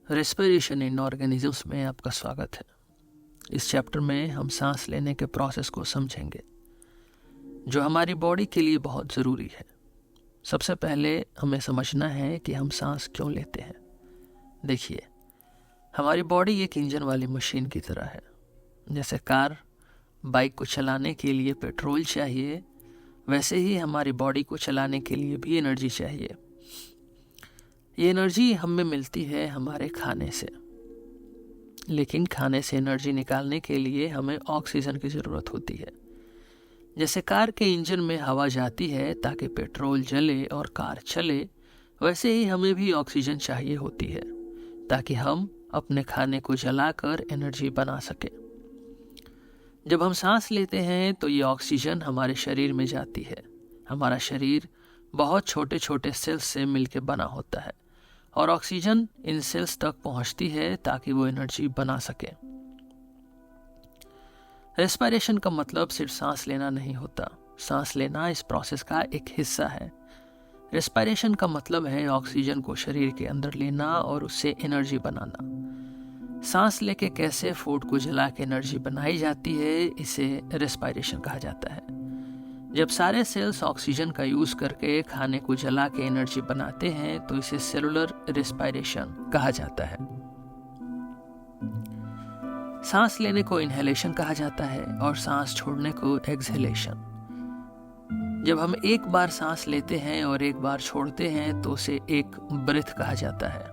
Respiration in organisms में आपका स्वागत है। इस चैप्टर में हम सांस लेने के प्रोसेस को समझेंगे जो हमारी बॉडी के लिए बहुत ज़रूरी है। सबसे पहले हमें समझना है कि हम सांस क्यों लेते हैं। देखिए, हमारी बॉडी एक इंजन वाली मशीन की तरह है। जैसे कार बाइक को चलाने के लिए पेट्रोल चाहिए, वैसे ही हमारी बॉडी को चलाने के लिए भी एनर्जी चाहिए। ये एनर्जी हमें मिलती है हमारे खाने से, लेकिन खाने से एनर्जी निकालने के लिए हमें ऑक्सीजन की ज़रूरत होती है। जैसे कार के इंजन में हवा जाती है ताकि पेट्रोल जले और कार चले, वैसे ही हमें भी ऑक्सीजन चाहिए होती है ताकि हम अपने खाने को जलाकर एनर्जी बना सकें। जब हम सांस लेते हैं तो ये ऑक्सीजन हमारे शरीर में जाती है। हमारा शरीर बहुत छोटे छोटे सेल्स से मिलकर बना होता है और ऑक्सीजन इन सेल्स तक पहुंचती है ताकि वो एनर्जी बना सके। रेस्पिरेशन का मतलब सिर्फ सांस लेना नहीं होता। सांस लेना इस प्रोसेस का एक हिस्सा है। रेस्पिरेशन का मतलब है ऑक्सीजन को शरीर के अंदर लेना और उससे एनर्जी बनाना। सांस लेके कैसे फूड को जला के एनर्जी बनाई जाती है, इसे रेस्पिरेशन कहा जाता है। जब सारे सेल्स ऑक्सीजन का यूज करके खाने को जला के एनर्जी बनाते हैं तो इसे सेलुलर रेस्पिरेशन कहा जाता है। सांस लेने को इनहेलेशन कहा जाता है और सांस छोड़ने को एक्सहेलेशन। जब हम एक बार सांस लेते हैं और एक बार छोड़ते हैं तो उसे एक ब्रेथ कहा जाता है,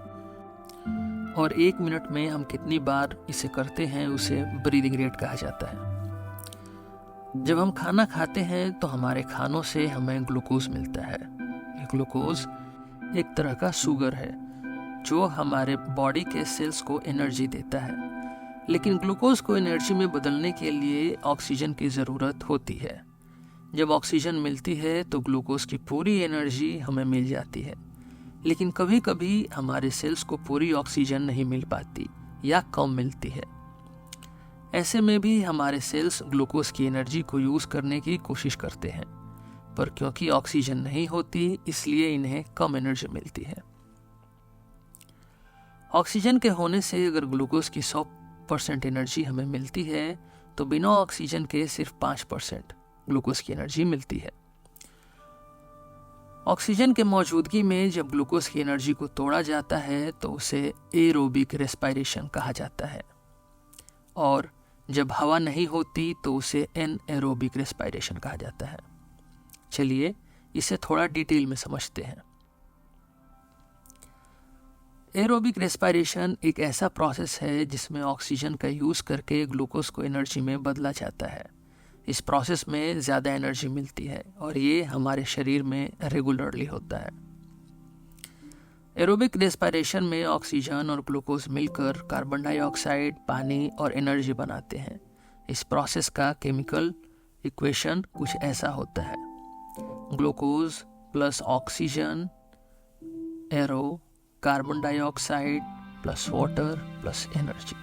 और 1 मिनट में हम कितनी बार इसे करते हैं उसे ब्रीदिंग रेट कहा जाता है। जब हम खाना खाते हैं तो हमारे खानों से हमें ग्लूकोज मिलता है। ये ग्लूकोज एक तरह का शुगर है जो हमारे बॉडी के सेल्स को एनर्जी देता है, लेकिन ग्लूकोज को एनर्जी में बदलने के लिए ऑक्सीजन की ज़रूरत होती है। जब ऑक्सीजन मिलती है तो ग्लूकोज की पूरी एनर्जी हमें मिल जाती है, लेकिन कभी कभी हमारे सेल्स को पूरी ऑक्सीजन नहीं मिल पाती या कम मिलती है। ऐसे में भी हमारे सेल्स ग्लूकोज की एनर्जी को यूज करने की कोशिश करते हैं, पर क्योंकि ऑक्सीजन नहीं होती इसलिए इन्हें कम एनर्जी मिलती है। ऑक्सीजन के होने से अगर ग्लूकोज की 100% एनर्जी हमें मिलती है तो बिना ऑक्सीजन के सिर्फ 5% ग्लूकोज की एनर्जी मिलती है। ऑक्सीजन के मौजूदगी में जब ग्लूकोज की एनर्जी को तोड़ा जाता है तो उसे एरोबिक रेस्पिरेशन कहा जाता है, और जब हवा नहीं होती तो उसे एनएरोबिक रेस्पिरेशन कहा जाता है। चलिए इसे थोड़ा डिटेल में समझते हैं। एरोबिक रेस्पिरेशन एक ऐसा प्रोसेस है जिसमें ऑक्सीजन का यूज करके ग्लूकोज को एनर्जी में बदला जाता है। इस प्रोसेस में ज़्यादा एनर्जी मिलती है और ये हमारे शरीर में रेगुलरली होता है। एरोबिक रेस्पिरेशन में ऑक्सीजन और ग्लूकोज मिलकर कार्बन डाइऑक्साइड, पानी और एनर्जी बनाते हैं। इस प्रोसेस का केमिकल इक्वेशन कुछ ऐसा होता है: glucose plus oxygen arrow carbon dioxide plus water plus energy.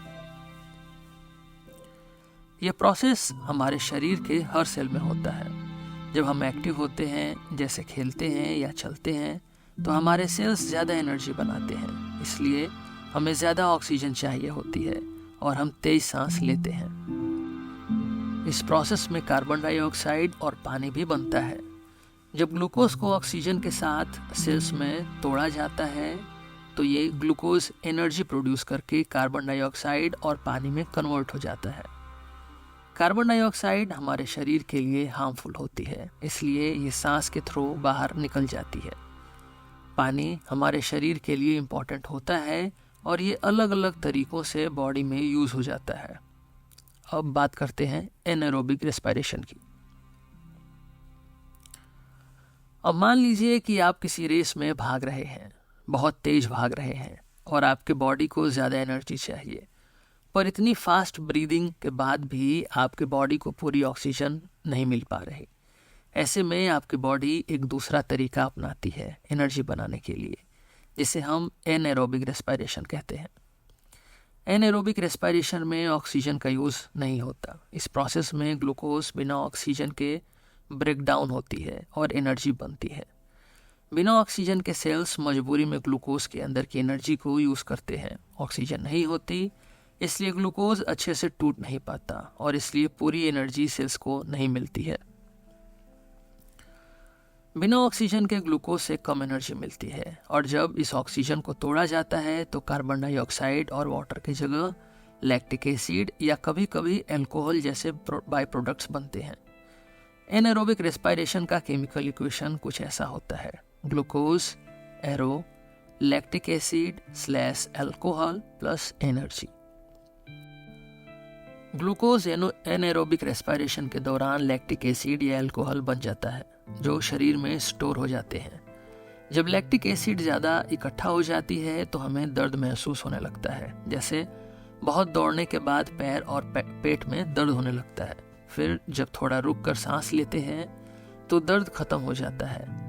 यह प्रोसेस हमारे शरीर के हर सेल में होता है। जब हम एक्टिव होते हैं, जैसे खेलते हैं या चलते हैं, तो हमारे सेल्स ज़्यादा एनर्जी बनाते हैं, इसलिए हमें ज़्यादा ऑक्सीजन चाहिए होती है और हम तेज सांस लेते हैं। इस प्रोसेस में कार्बन डाइऑक्साइड और पानी भी बनता है। जब ग्लूकोज को ऑक्सीजन के साथ सेल्स में तोड़ा जाता है तो ये ग्लूकोज एनर्जी प्रोड्यूस करके कार्बन डाइऑक्साइड और पानी में कन्वर्ट हो जाता है। कार्बन डाइऑक्साइड हमारे शरीर के लिए हार्मफुल होती है, इसलिए ये सांस के थ्रू बाहर निकल जाती है। पानी हमारे शरीर के लिए इम्पॉर्टेंट होता है और ये अलग अलग तरीक़ों से बॉडी में यूज़ हो जाता है। अब बात करते हैं एनारोबिक रेस्पिरेशन की। अब मान लीजिए कि आप किसी रेस में भाग रहे हैं, बहुत तेज भाग रहे हैं और आपके बॉडी को ज़्यादा एनर्जी चाहिए, पर इतनी फास्ट ब्रीदिंग के बाद भी आपके बॉडी को पूरी ऑक्सीजन नहीं मिल पा रही। ऐसे में आपकी बॉडी एक दूसरा तरीका अपनाती है एनर्जी बनाने के लिए, जिसे हम एनारोबिक रेस्पिरेशन कहते हैं। एनारोबिक रेस्पिरेशन में ऑक्सीजन का यूज़ नहीं होता। इस प्रोसेस में ग्लूकोज बिना ऑक्सीजन के ब्रेक डाउन होती है और एनर्जी बनती है। बिना ऑक्सीजन के सेल्स मजबूरी में ग्लूकोज के अंदर की एनर्जी को यूज़ करते हैं। ऑक्सीजन नहीं होती, इसलिए ग्लूकोज अच्छे से टूट नहीं पाता और इसलिए पूरी एनर्जी सेल्स को नहीं मिलती है। बिना ऑक्सीजन के ग्लूकोज से कम एनर्जी मिलती है और जब इस ऑक्सीजन को तोड़ा जाता है तो कार्बन डाइऑक्साइड और वाटर की जगह लैक्टिक एसिड या कभी कभी अल्कोहल जैसे बाई प्रोडक्ट्स बनते हैं। एनारोबिक रेस्पिरेशन का केमिकल इक्वेशन कुछ ऐसा होता है: glucose arrow lactic acid slash alcohol plus energy. Glucose anaerobic respiration के दौरान लैक्टिक एसिड या अल्कोहल बन जाता है जो शरीर में स्टोर हो जाते हैं। जब लैक्टिक एसिड ज़्यादा इकट्ठा हो जाती है तो हमें दर्द महसूस होने लगता है, जैसे बहुत दौड़ने के बाद पैर और पेट में दर्द होने लगता है। फिर जब थोड़ा रुक कर सांस लेते हैं तो दर्द खत्म हो जाता है।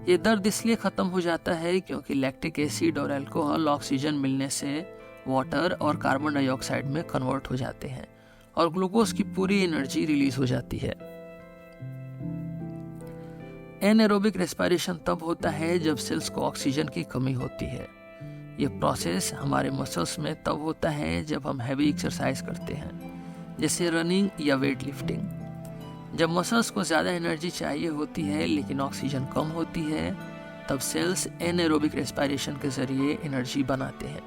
ये दर्द इसलिए खत्म हो जाता है क्योंकि लैक्टिक एसिड और अल्कोहल ऑक्सीजन मिलने से वाटर और कार्बन डाइऑक्साइड में कन्वर्ट हो जाते हैं और ग्लूकोज की पूरी एनर्जी रिलीज हो जाती है। एनारोबिक रेस्पिरेशन तब होता है जब सेल्स को ऑक्सीजन की कमी होती है। यह प्रोसेस हमारे मसल्स में तब होता है जब हम हैवी एक्सरसाइज करते हैं, जैसे रनिंग या वेट लिफ्टिंग। जब मसल्स को ज़्यादा एनर्जी चाहिए होती है लेकिन ऑक्सीजन कम होती है, तब सेल्स एनारोबिक रेस्पिरेशन के जरिए एनर्जी बनाते हैं।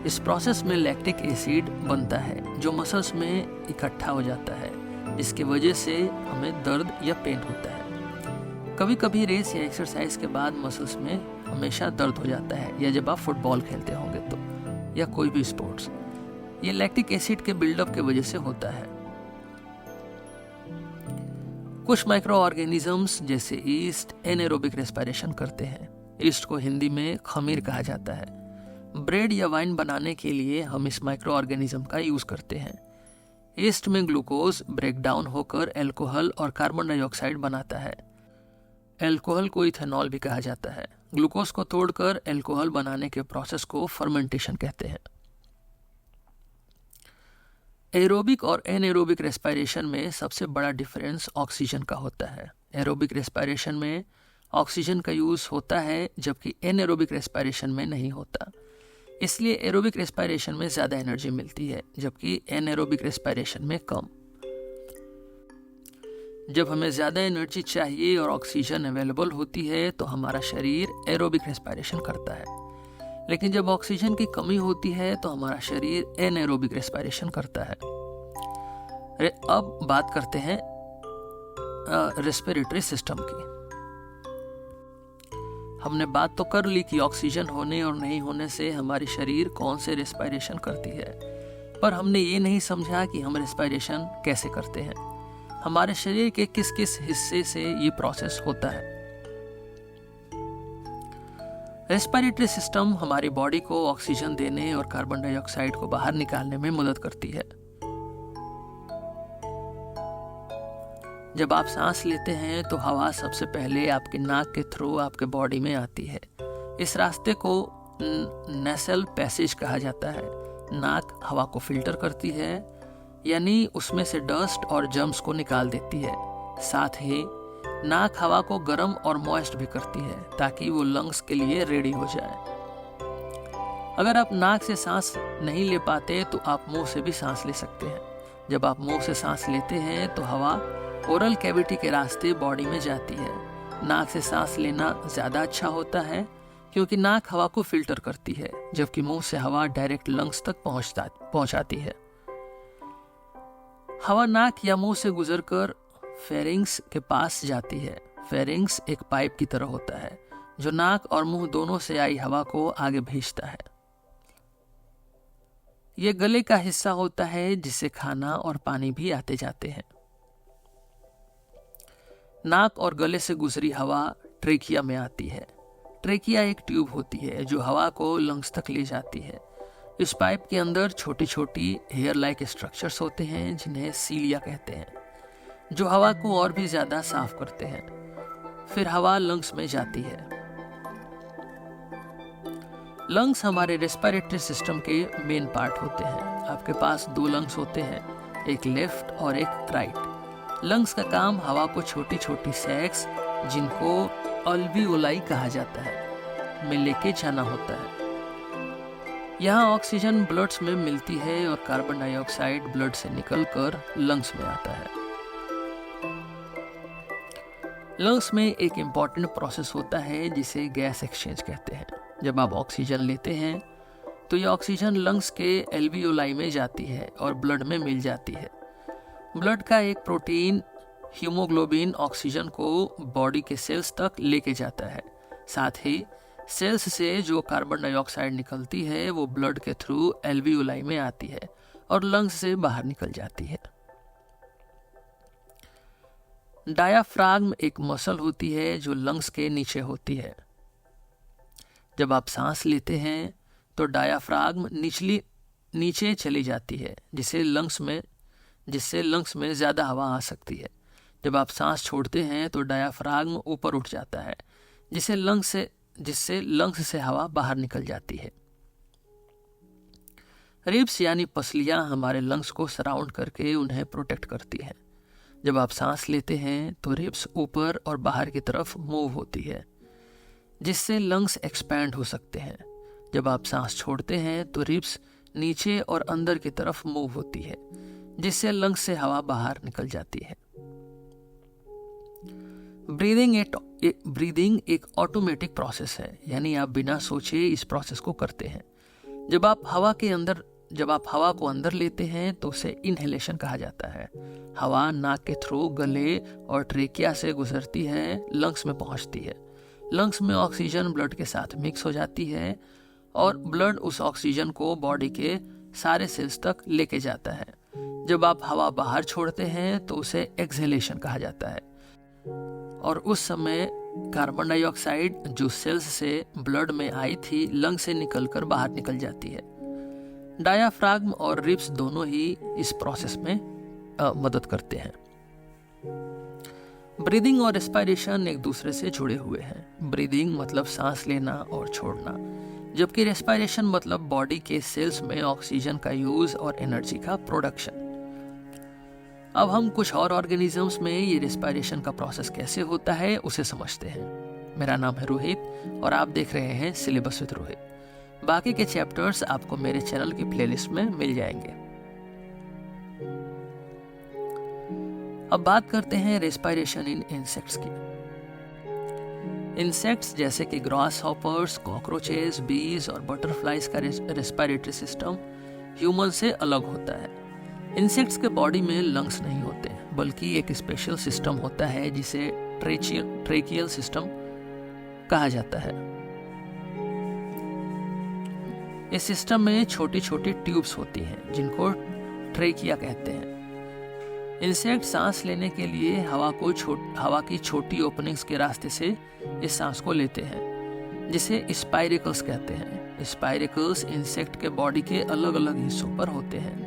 इस प्रोसेस में लैक्टिक एसिड बनता है जो मसल्स में इकट्ठा हो जाता है, जिसकी वजह से हमें दर्द या पेन होता है। कभी कभी रेस या एक्सरसाइज के बाद मसल्स में हमेशा दर्द हो जाता है, या जब आप फुटबॉल खेलते होंगे तो, या कोई भी स्पोर्ट्स। ये लैक्टिक एसिड के बिल्डअप की वजह से होता है। कुछ माइक्रो ऑर्गेनिजम्स जैसे ईस्ट एनारोबिक रेस्पिरेशन करते हैं। ईस्ट को हिंदी में खमीर कहा जाता है। ब्रेड या वाइन बनाने के लिए हम इस माइक्रो ऑर्गेनिज्म का यूज करते हैं। ईस्ट में ग्लूकोज ब्रेक डाउन होकर अल्कोहल और कार्बन डाइऑक्साइड बनाता है। अल्कोहल को इथेनॉल भी कहा जाता है। ग्लूकोज को तोड़कर अल्कोहल बनाने के प्रोसेस को फर्मेंटेशन कहते हैं। एरोबिक और एनारोबिक रेस्पिरेशन में सबसे बड़ा डिफरेंस ऑक्सीजन का होता है। एरोबिक रेस्पिरेशन में ऑक्सीजन का यूज होता है जबकि एनारोबिक रेस्पिरेशन में नहीं होता। इसलिए एरोबिक रेस्पिरेशन में ज़्यादा एनर्जी मिलती है जबकि एनारोबिक रेस्पिरेशन में कम। जब हमें ज़्यादा एनर्जी चाहिए और ऑक्सीजन अवेलेबल होती है तो हमारा शरीर एरोबिक रेस्पिरेशन करता है, लेकिन जब ऑक्सीजन की कमी होती है तो हमारा शरीर एनारोबिक रेस्पिरेशन करता है। अब बात करते हैं रेस्पिरेटरी सिस्टम की। हमने बात तो कर ली कि ऑक्सीजन होने और नहीं होने से हमारी शरीर कौन से रेस्पिरेशन करती है, पर हमने ये नहीं समझा कि हम रेस्पिरेशन कैसे करते हैं। हमारे शरीर के किस किस हिस्से से ये प्रोसेस होता है। रेस्पिरेटरी सिस्टम हमारी बॉडी को ऑक्सीजन देने और कार्बन डाइऑक्साइड को बाहर निकालने में मदद करती है। जब आप सांस लेते हैं तो हवा सबसे पहले आपके नाक के थ्रू आपके बॉडी में आती है। इस रास्ते को नेसल पैसेज कहा जाता है। नाक हवा को फिल्टर करती है, यानी उसमें से डस्ट और जर्म्स को निकाल देती है। साथ ही नाक हवा को गर्म और मॉइस्ट भी करती है ताकि वो लंग्स के लिए रेडी हो जाए। अगर आप नाक से सांस नहीं ले पाते तो आप मुंह से भी सांस ले सकते हैं। जब आप मुंह से सांस लेते हैं तो हवा ओरल कैविटी के रास्ते बॉडी में जाती है। नाक से सांस लेना ज़्यादा अच्छा होता है क्योंकि नाक हवा को फिल्टर करती है, जबकि मुंह से हवा डायरेक्ट लंग्स तक पहुंचाती है। हवा नाक या मुंह से गुजरकर फेरिंग्स के पास जाती है। फेरिंग्स एक पाइप की तरह होता है जो नाक और मुंह दोनों से आई हवा को आगे भेजता है। यह गले का हिस्सा होता है जिससे खाना और पानी भी आते जाते हैं। नाक और गले से गुजरी हवा ट्रेकिया में आती है। ट्रेकिया एक ट्यूब होती है जो हवा को लंग्स तक ले जाती है। इस पाइप के अंदर छोटी छोटी हेयर लाइक स्ट्रक्चर्स होते हैं जिन्हें सीलिया कहते हैं, जो हवा को और भी ज्यादा साफ करते हैं। फिर हवा लंग्स में जाती है। लंग्स हमारे रेस्पिरेटरी सिस्टम के मेन पार्ट होते हैं। आपके पास 2 लंग्स होते हैं, एक लेफ्ट और एक राइट। लंग्स का काम हवा को छोटी छोटी सैक्स जिनको अल्वियोलाई कहा जाता है, में लेके जाना होता है। यहाँ ऑक्सीजन ब्लड्स में मिलती है और कार्बन डाइऑक्साइड ब्लड से निकलकर लंग्स में आता है। लंग्स में एक इम्पॉर्टेंट प्रोसेस होता है जिसे गैस एक्सचेंज कहते हैं। जब आप ऑक्सीजन लेते हैं तो ये ऑक्सीजन लंग्स के एल्वियोलाई में जाती है और ब्लड में मिल जाती है। ब्लड का एक प्रोटीन हीमोग्लोबिन ऑक्सीजन को बॉडी के सेल्स तक लेके जाता है। साथ ही सेल्स से जो कार्बन डाइऑक्साइड निकलती है वो ब्लड के थ्रू एल्वियोलाई में आती है और लंग्स से बाहर निकल जाती है। डायाफ्राग्म एक मसल होती है जो लंग्स के नीचे होती है। जब आप सांस लेते हैं तो डायाफ्राग्म नीचे चली जाती है जिससे लंग्स में ज़्यादा हवा आ सकती है। जब आप सांस छोड़ते हैं तो डायाफ्राग्म ऊपर उठ जाता है जिससे लंग्स से हवा बाहर निकल जाती है। रिब्स यानी पसलियां हमारे लंग्स को सराउंड करके उन्हें प्रोटेक्ट करती हैं। जब आप सांस लेते हैं तो रिब्स ऊपर और बाहर की तरफ मूव होती है जिससे लंग्स एक्सपैंड हो सकते हैं। जब आप सांस छोड़ते हैं तो रिब्स नीचे और अंदर की तरफ मूव होती है जिससे लंग्स से हवा बाहर निकल जाती है। ब्रीदिंग एक ऑटोमेटिक प्रोसेस है, यानी आप बिना सोचे इस प्रोसेस को करते हैं। जब आप हवा को अंदर लेते हैं तो उसे इनहेलेशन कहा जाता है। हवा नाक के थ्रू गले और ट्रेकिया से गुजरती है, लंग्स में पहुंचती है। लंग्स में ऑक्सीजन ब्लड के साथ मिक्स हो जाती है और ब्लड उस ऑक्सीजन को बॉडी के सारे सेल्स तक लेके जाता है। जब आप हवा बाहर छोड़ते हैं तो उसे एक्सहेलेशन कहा जाता है और उस समय कार्बन डाइऑक्साइड जो सेल्स से ब्लड में आई थी लंग से निकलकर बाहर निकल जाती है। डायाफ्राग्म और रिब्स दोनों ही इस प्रोसेस में मदद करते हैं। ब्रीदिंग और रेस्पिरेशन एक दूसरे से जुड़े हुए हैं। ब्रीदिंग मतलब सांस लेना और छोड़ना, जबकि रेस्पिरेशन मतलब बॉडी के सेल्स में ऑक्सीजन का यूज और एनर्जी का प्रोडक्शन। अब हम कुछ और ऑर्गेनिजम्स में ये रेस्पिरेशन का प्रोसेस कैसे होता है उसे समझते हैं। मेरा नाम है रोहित और आप देख रहे हैं सिलेबस विद रोहित। बाकी के चैप्टर्स आपको मेरे चैनल की प्लेलिस्ट में मिल जाएंगे। अब बात करते हैं रेस्पिरेशन इन इंसेक्ट्स की। इंसेक्ट्स जैसे कि ग्रास हॉपर्स, कॉकरोचेस, बीज और बटरफ्लाइज का रेस्पिरेटरी सिस्टम ह्यूमन से अलग होता है। इंसेक्ट्स के बॉडी में लंग्स नहीं होते, बल्कि एक स्पेशल सिस्टम होता है जिसे ट्रेकियल सिस्टम कहा जाता है। इस सिस्टम में छोटी छोटी ट्यूब्स होती हैं जिनको ट्रेकिया कहते हैं। इंसेक्ट सांस लेने के लिए हवा की छोटी ओपनिंग्स के रास्ते से इस सांस को लेते हैं जिसे स्पाइरेकल्स कहते हैं। स्पाइरेकल्स इंसेक्ट के बॉडी के अलग अलग हिस्सों पर होते हैं।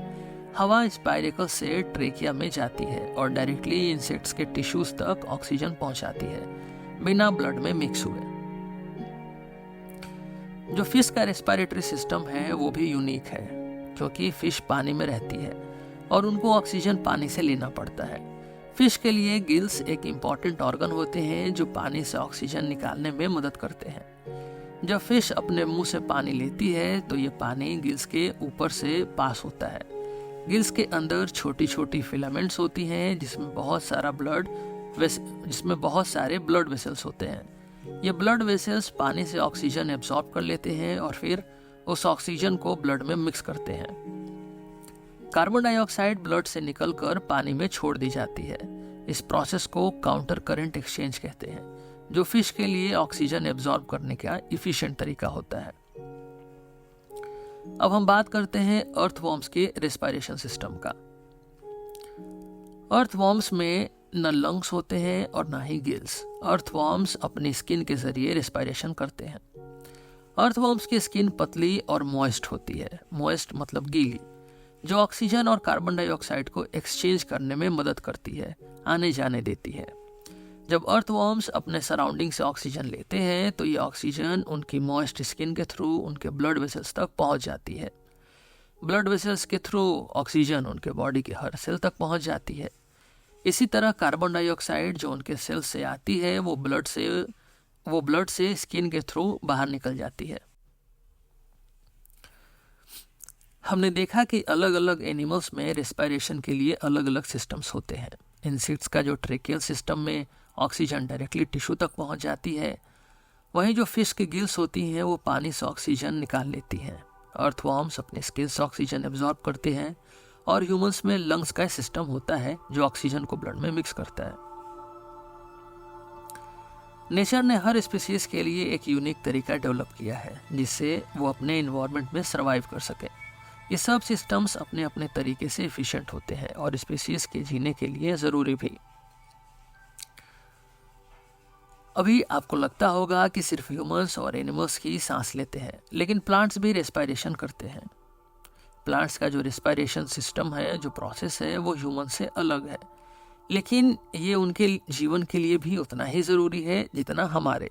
हवा स्पाइरेकल से ट्रेकिया में जाती है और डायरेक्टली इंसेक्ट्स के टिश्यूज तक ऑक्सीजन पहुंचाती है बिना ब्लड में मिक्स हुए। जो फिश का रेस्पिरेटरी सिस्टम है वो भी यूनिक है, क्योंकि फिश पानी में रहती है और उनको ऑक्सीजन पानी से लेना पड़ता है। फिश के लिए गिल्स एक इम्पॉर्टेंट ऑर्गन होते हैं जो पानी से ऑक्सीजन निकालने में मदद करते हैं। जब फिश अपने मुंह से पानी लेती है तो ये पानी गिल्स के ऊपर से पास होता है। गिल्स के अंदर छोटी छोटी फिलामेंट्स होती हैं जिसमें बहुत सारे ब्लड वेसल्स होते हैं। ये ब्लड वेसल्स पानी से ऑक्सीजन एब्जॉर्ब कर लेते हैं और फिर उस ऑक्सीजन को ब्लड में मिक्स करते हैं। कार्बन डाइऑक्साइड ब्लड से निकलकर पानी में छोड़ दी जाती है। इस प्रोसेस को काउंटर करंट एक्सचेंज कहते हैं, जो फिश के लिए ऑक्सीजन एब्जॉर्ब करने का इफिशिएंट तरीका होता है। अब हम बात करते हैं अर्थवॉर्म्स के रेस्पिरेशन सिस्टम का। अर्थवॉर्म्स में न लंग्स होते हैं और न ही गिल्स। अर्थवॉर्म्स अपनी स्किन के जरिए रेस्पिरेशन करते हैं। अर्थवॉर्म्स की स्किन पतली और मॉइस्ट होती है। मॉइस्ट मतलब गीली, जो ऑक्सीजन और कार्बन डाइऑक्साइड को एक्सचेंज करने में मदद करती है, आने जाने देती है। जब अर्थवॉर्म्स अपने सराउंडिंग से ऑक्सीजन लेते हैं तो ये ऑक्सीजन उनकी मॉइस्ट स्किन के थ्रू उनके ब्लड वेसल्स तक पहुंच जाती है। ब्लड वेसल्स के थ्रू ऑक्सीजन उनके बॉडी के हर सेल तक पहुंच जाती है। इसी तरह कार्बन डाइऑक्साइड जो उनके सेल्स से आती है वो ब्लड से स्किन के थ्रू बाहर निकल जाती है। हमने देखा कि अलग अलग एनिमल्स में रेस्पिरेशन के लिए अलग अलग सिस्टम्स होते हैं। इंसेक्ट्स का जो ट्रेकियल सिस्टम में ऑक्सीजन डायरेक्टली टिश्यू तक पहुंच जाती है, वहीं जो फिश की गिल्स होती हैं वो पानी से ऑक्सीजन निकाल लेती हैं। अर्थवॉर्म्स अपने स्किन से ऑक्सीजन एब्जॉर्ब करते हैं और ह्यूमंस में लंग्स का सिस्टम होता है जो ऑक्सीजन को ब्लड में मिक्स करता है। नेचर ने हर स्पीशीज के लिए एक यूनिक तरीका डेवलप किया है जिससे वो अपने इन्वायरमेंट में सर्वाइव कर सके। ये सब सिस्टम्स अपने अपने तरीके से एफिशिएंट होते हैं और स्पीशीज के जीने के लिए ज़रूरी भी। अभी आपको लगता होगा कि सिर्फ ह्यूमंस और एनिमल्स ही सांस लेते हैं, लेकिन प्लांट्स भी रेस्पिरेशन करते हैं। प्लांट्स का जो रेस्पिरेशन सिस्टम है, जो प्रोसेस है, वो ह्यूमन से अलग है, लेकिन ये उनके जीवन के लिए भी उतना ही ज़रूरी है जितना हमारे।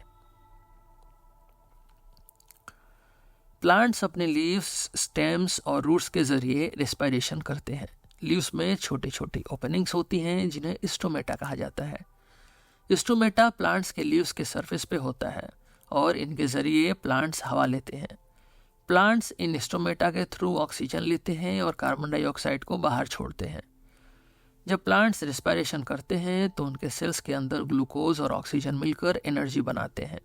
प्लांट्स अपने लीव्स, स्टेम्स और रूट्स के जरिए रेस्पिरेशन करते हैं। लीव्स में छोटी छोटी ओपनिंग्स होती हैं जिन्हें स्टोमेटा कहा जाता है। स्टोमेटा प्लांट्स के लीव्स के सरफेस पे होता है और इनके जरिए प्लांट्स हवा लेते हैं। प्लांट्स इन स्टोमेटा के थ्रू ऑक्सीजन लेते हैं और कार्बन डाइऑक्साइड को बाहर छोड़ते हैं। जब प्लांट्स रेस्पिरेशन करते हैं तो उनके सेल्स के अंदर ग्लूकोज और ऑक्सीजन मिलकर एनर्जी बनाते हैं।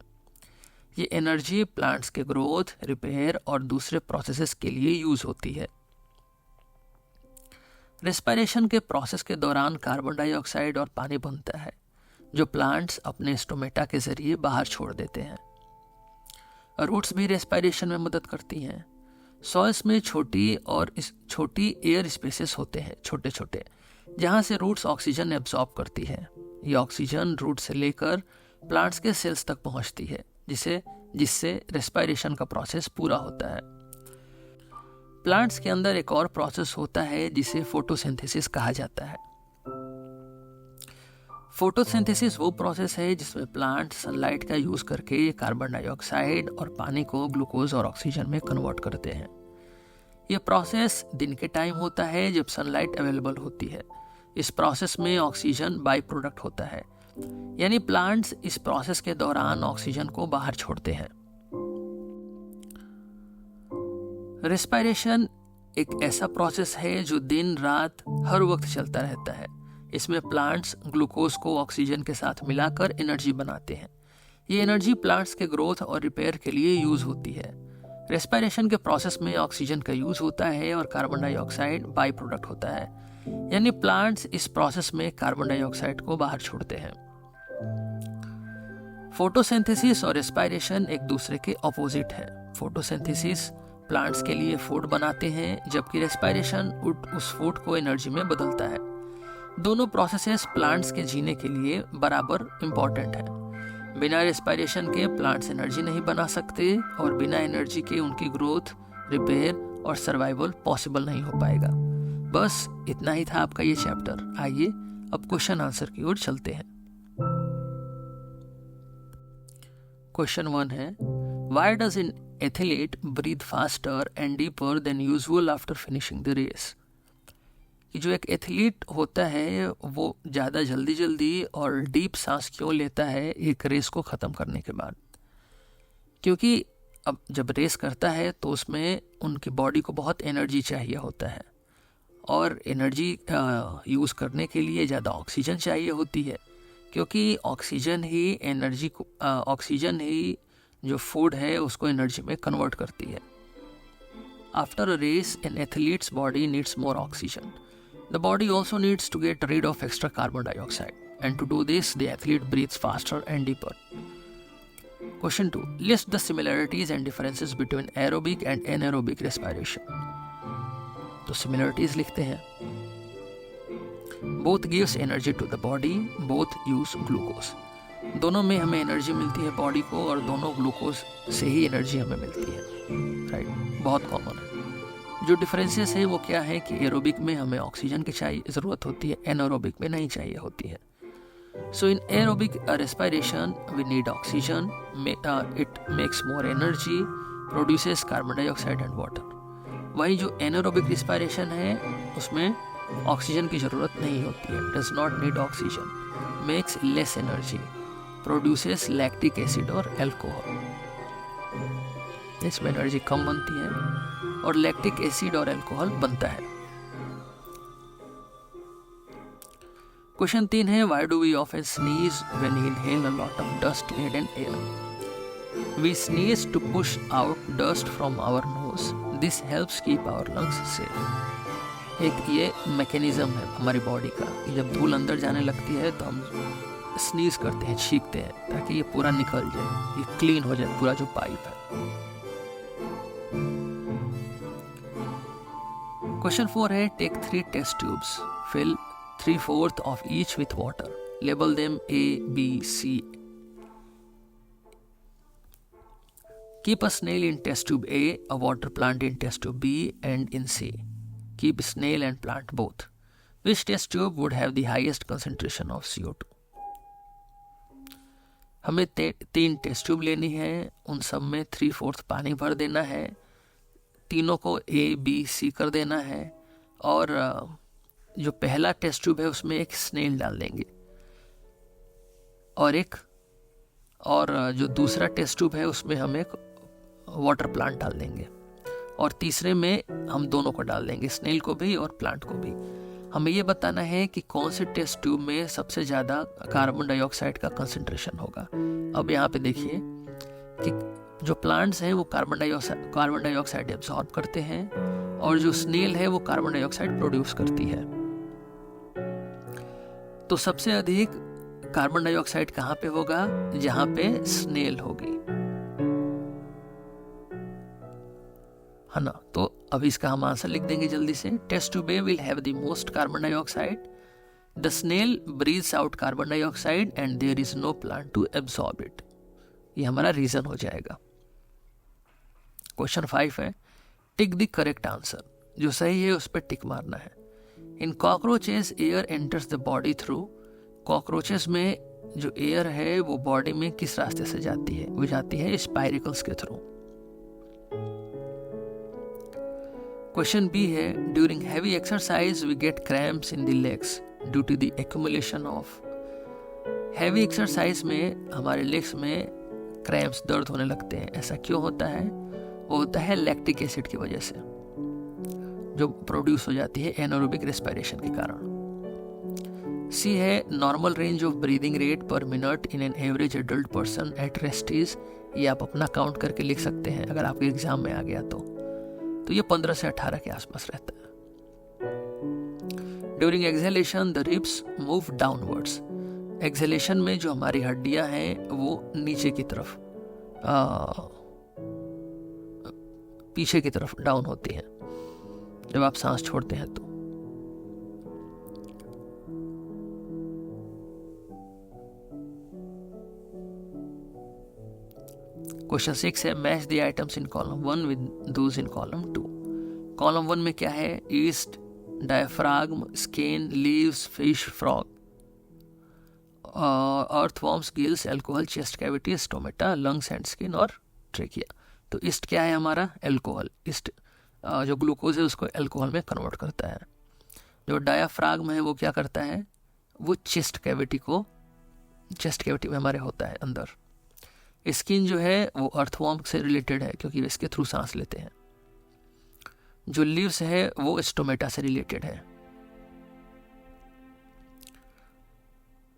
ये एनर्जी प्लांट्स के ग्रोथ, रिपेयर और दूसरे प्रोसेसेस के लिए यूज होती है। रेस्पिरेशन के प्रोसेस के दौरान कार्बन डाइऑक्साइड और पानी बनता है जो प्लांट्स अपने स्टोमेटा के जरिए बाहर छोड़ देते हैं। रूट्स भी रेस्पिरेशन में मदद करती हैं। सॉइल्स में छोटी एयर स्पेसेस होते हैं, छोटे छोटे, जहां से रूट्स ऑक्सीजन एब्जॉर्ब करती है। ये ऑक्सीजन रूट से लेकर प्लांट्स के सेल्स तक पहुंचती है जिससे रेस्पिरेशन का प्रोसेस पूरा होता है। प्लांट्स के अंदर एक और प्रोसेस होता है जिसे फोटोसिंथेसिस कहा जाता है। फोटोसिंथेसिस वो प्रोसेस है जिसमें प्लांट सनलाइट का यूज करके कार्बन डाइऑक्साइड और पानी को ग्लूकोज और ऑक्सीजन में कन्वर्ट करते हैं। यह प्रोसेस दिन के टाइम होता है जब सनलाइट अवेलेबल होती है। इस प्रोसेस में ऑक्सीजन बाई प्रोडक्ट होता है, यानी प्लांट्स इस प्रोसेस के दौरान ऑक्सीजन को बाहर छोड़ते हैं। रेस्पिरेशन एक ऐसा प्रोसेस है जो दिन रात हर वक्त चलता रहता है। इसमें प्लांट्स ग्लूकोज को ऑक्सीजन के साथ मिलाकर एनर्जी बनाते हैं। ये एनर्जी प्लांट्स के ग्रोथ और रिपेयर के लिए यूज होती है। रेस्पिरेशन के प्रोसेस में ऑक्सीजन का यूज होता है और कार्बन डाइऑक्साइड बाई प्रोडक्ट होता है, यानी प्लांट्स इस प्रोसेस में कार्बन डाइऑक्साइड को बाहर छोड़ते हैं। फोटोसिंथेसिस और रेस्पिरेशन एक दूसरे के ऑपोजिट है। फोटोसिंथेसिस प्लांट्स के लिए फूड बनाते हैं, जबकि रेस्पिरेशन उस फूड को एनर्जी में बदलता है। दोनों प्रोसेसेस प्लांट्स के जीने के लिए बराबर इंपॉर्टेंट है। बिना रेस्पिरेशन के प्लांट्स एनर्जी नहीं बना सकते और बिना एनर्जी के उनकी ग्रोथ, रिपेयर और सर्वाइवल पॉसिबल नहीं हो पाएगा। बस इतना ही था आपका ये चैप्टर। आइए अब क्वेश्चन आंसर की ओर चलते हैं। क्वेश्चन 1 है, why does an athlete breathe faster and deeper than usual after finishing the race? कि जो एक एथलीट होता है वो ज़्यादा जल्दी और डीप सांस क्यों लेता है एक रेस को ख़त्म करने के बाद? क्योंकि अब जब रेस करता है तो उसमें उनकी बॉडी को बहुत एनर्जी चाहिए होता है और एनर्जी यूज़ करने के लिए ज़्यादा ऑक्सीजन चाहिए होती है, क्योंकि ऑक्सीजन ही जो फूड है उसको एनर्जी में कन्वर्ट करती है। After a race an athlete's body needs more oxygen. The body also needs to get rid of extra carbon dioxide, and to do this, the athlete breathes faster and deeper. Question 2. List the similarities and differences between aerobic and anaerobic respiration. तो similarities लिखते हैं. Both gives energy to the body, both use glucose. दोनों में हमें energy मिलती है body को और दोनों ग्लूकोज से ही एनर्जी हमें मिलती है, राइट? बहुत कॉमन है। जो डिफरेंसेस है वो क्या है कि एरोबिक में हमें ऑक्सीजन की ज़रूरत होती है, एनारोबिक में नहीं चाहिए होती है। So in aerobic respiration we need oxygen, it makes more energy, produces carbon dioxide and water. वही जो एनारोबिक रेस्पिरेशन है उसमें ऑक्सीजन की ज़रूरत नहीं होती है, does not need oxygen, makes less energy, produces lactic acid और एल्कोहल। इसमें एनर्जी कम बनती है और लैक्टिक एसिड और एल्कोहल बनता है। क्वेश्चन 3 है, why do we often sneeze when we inhale a lot of dust and air? We sneeze to push out dust from our nose, this helps keep our lungs safe. एक ये mechanism है हमारी body का, जब धूल अंदर जाने लगती है तो हम स्नीज करते हैं, छींकते हैं, ताकि ये पूरा निकल जाए, ये क्लीन हो जाए पूरा जो पाइप है। क्वेश्चन 4 है, take 3 test tubes, fill 3/4 of each with water, label them A, B, C. Keep a snail in test tube A, a water plant in test tube B and in C. Keep snail and plant both. Which test tube would have the highest concentration of CO2? हमें 3 test tube लेनी है, उन सब में 3/4 पानी भर देना है, तीनों को A, B, C कर देना है, और जो पहला टेस्ट ट्यूब है उसमें एक स्नेल डाल देंगे, और जो दूसरा टेस्ट ट्यूब है उसमें हम एक वाटर प्लांट डाल देंगे, और तीसरे में हम दोनों को डाल देंगे, स्नेल को भी और प्लांट को भी। हमें ये बताना है कि कौन से टेस्ट ट्यूब में सबसे ज़्यादा कार्बन डाइऑक्साइड का कंसंट्रेशन होगा। अब यहाँ पे देखिए कि जो प्लांट्स हैं वो कार्बन डाइऑक्साइड एब्जॉर्ब करते हैं, और जो स्नेल है वो कार्बन डाइऑक्साइड प्रोड्यूस करती है। तो सबसे अधिक कार्बन डाइऑक्साइड कहाँ पे होगा? जहां पे स्नेल होगी, है ना। तो अभी इसका हम आंसर लिख देंगे जल्दी से। Test tube A will have the most carbon dioxide, the snail breathes out carbon dioxide and there is no plant to absorb it. ये हमारा रीजन हो जाएगा। क्वेश्चन 5 है, टिक द करेक्ट आंसर, जो सही है उस पर टिक मारना है। In cockroaches air enters the body through, cockroaches में जो एयर है वो बॉडी में किस रास्ते से जाती है? वो जाती है स्पाइरिकल्स के थ्रू। क्वेश्चन बी है, during heavy exercise we get cramps in the legs due to the accumulation of. Heavy exercise में हमारे लेग्स में क्रैम्प्स, दर्द होने लगते हैं, ऐसा क्यों होता है? वो होता है लैक्टिक एसिड की वजह से, जो प्रोड्यूस हो जाती है एनारोबिक रेस्पिरेशन के कारण। सी है, normal range of breathing rate पर minute in an average adult person at rest is. ये आप अपना काउंट करके लिख सकते हैं अगर आपके एग्जाम में आ गया तो ये 15 से 18 के आसपास रहता है। During exhalation the ribs move downwards. Exhalation में जो हमारी हड्डियां हैं वो नीचे की तरफ, पीछे की तरफ डाउन होती हैं जब आप सांस छोड़ते हैं तो। क्वेश्चन 6 है, match the items in column 1 with those in column 2। Column 1 में क्या है? Yeast, diaphragm, skin, leaves, fish, frog, earthworms, gills, alcohol, chest cavity, stomata, lungs and skin और ट्रेकिया। तो ईस्ट क्या है हमारा? एल्कोहल। ईस्ट जो ग्लूकोज है उसको एल्कोहल में कन्वर्ट करता है। जो डायाफ्राग्म है वो क्या करता है? वो चेस्ट कैविटी में हमारे होता है अंदर। स्किन जो है वो अर्थवॉर्म से रिलेटेड है क्योंकि इसके थ्रू सांस लेते हैं। जो लीव्स है वो स्टोमेटा से रिलेटेड है।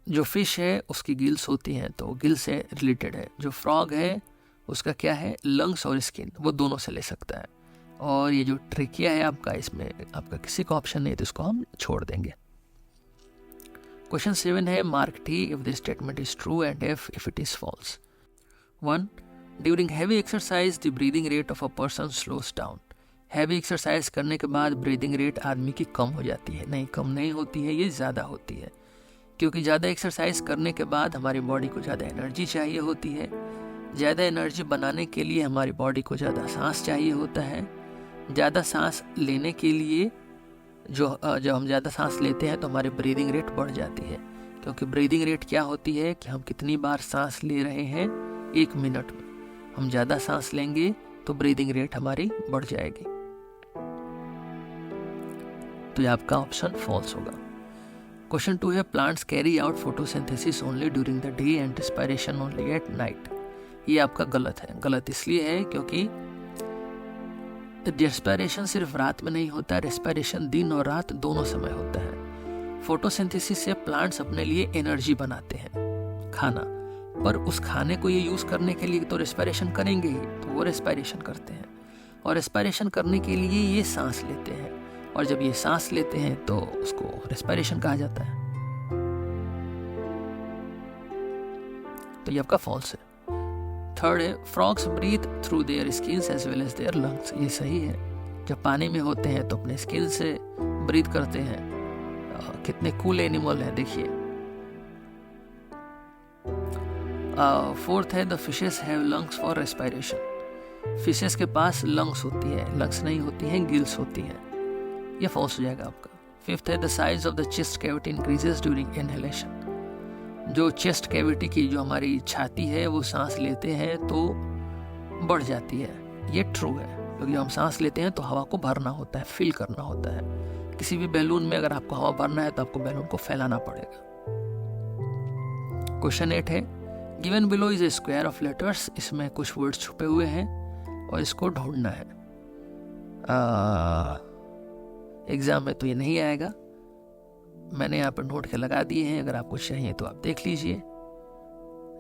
जो फिश है उसकी गिल्स होती हैं तो गिल से रिलेटेड है। जो फ्रॉग है उसका क्या है? लंग्स और स्किन, वो दोनों से ले सकता है। और ये जो ट्रेकिया है आपका, इसमें आपका किसी का ऑप्शन नहीं है तो इसको हम छोड़ देंगे। क्वेश्चन 7 है, mark T if this statement is true and F if it is false. 1. During heavy exercise the breathing rate of a person slows down. Heavy exercise करने के बाद ब्रीदिंग रेट आदमी की कम हो जाती है। नहीं, कम नहीं होती है, ये ज़्यादा होती है, क्योंकि ज़्यादा एक्सरसाइज करने के बाद हमारी बॉडी को ज़्यादा एनर्जी चाहिए होती है। ज़्यादा एनर्जी बनाने के लिए हमारी बॉडी को ज़्यादा सांस चाहिए होता है। ज़्यादा सांस लेने के लिए जब हम ज़्यादा सांस लेते हैं तो हमारी ब्रीदिंग रेट बढ़ जाती है, क्योंकि ब्रीदिंग रेट क्या होती है कि हम कितनी बार सांस ले रहे हैं 1 मिनट में। हम ज़्यादा सांस लेंगे तो ब्रीदिंग रेट हमारी बढ़ जाएगी। तो ये आपका ऑप्शन फॉल्स होगा। क्वेश्चन 2 है plants carry out photosynthesis only during the day and respiration only at night. ये आपका गलत है। गलत इसलिए है क्योंकि रेस्पिरेशन सिर्फ रात में नहीं होता है, रेस्पिरेशन दिन और रात दोनों समय होता है। फोटोसिंथेसिस से प्लांट्स अपने लिए एनर्जी बनाते हैं, खाना, पर उस खाने को ये यूज करने के लिए तो रेस्पिरेशन करेंगे ही, तो वो रेस्पिरेशन करते हैं और रेस्पिरेशन करने के लिए ये सांस लेते हैं, और जब ये सांस लेते हैं तो उसको रेस्पिरेशन कहा जाता है। तो ये आपका फॉल्स है। थर्ड है frogs breathe through their skins as well as their lungs. ये सही है। जब पानी में होते हैं तो अपने स्किन से ब्रीथ करते हैं। कितने कूल एनिमल हैं देखिए। फोर्थ है the fishes have lungs for respiration. Fishes के पास लंग्स होती है, लंग्स नहीं होती हैं, गिल्स होती हैं। ये फॉल्स हो जाएगा आपका। फिफ्थ है the size of the chest cavity increases during inhalation. जो चेस्ट कैविटी की जो हमारी छाती है वो सांस लेते हैं तो बढ़ जाती है। ये ट्रू है, क्योंकि हम सांस लेते हैं तो हवा को भरना होता है, फिल करना होता है। किसी भी बैलून में अगर आपको हवा भरना है तो आपको बैलून को फैलाना पड़ेगा। क्वेश्चन 8 है given below is a square of letters. इसमें कुछ वर्ड्स छुपे हुए हैं और इसको ढूंढना है। एग्जाम में तो ये नहीं आएगा, मैंने यहाँ पर नोट के लगा दिए हैं। अगर आपको चाहिए तो आप देख लीजिए।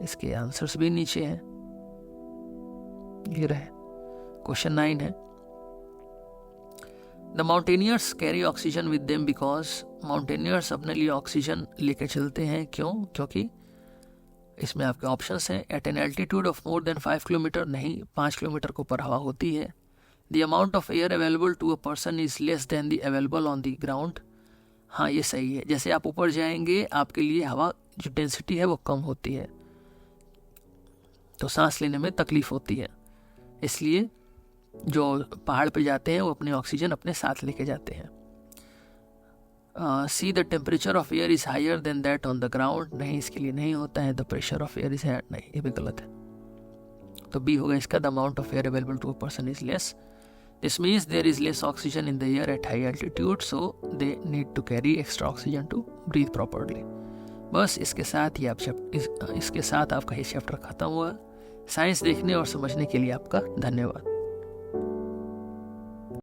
इसके आंसर्स भी नीचे हैं, ये रहे। क्वेश्चन 9 है the mountaineers carry oxygen with them because. Mountaineers अपने लिए ऑक्सीजन लेके चलते हैं, क्यों? क्योंकि इसमें आपके ऑप्शंस हैं at an altitude of more than 5 kilometre, नहीं 5 किलोमीटर के ऊपर हवा होती है। The amount of air available to a person is less than the available on the ground. हाँ ये सही है। जैसे आप ऊपर जाएंगे आपके लिए हवा जो डेंसिटी है वो कम होती है, तो सांस लेने में तकलीफ होती है। इसलिए जो पहाड़ पे जाते हैं वो अपने ऑक्सीजन अपने साथ लेके जाते हैं। C the temperature of air is higher than that on the ground. नहीं, इसके लिए नहीं होता है। The pressure of air is higher, नहीं ये भी गलत है। तो बी होगा इसका the amount of air available to a person is less. This means there is less oxygen in the air at high altitude, so they need to carry extra oxygen to breathe properly. बस इसके साथ ही आप इसके साथ आपका ये chapter खत्म हुआ। साइंस देखने और समझने के लिए आपका धन्यवाद।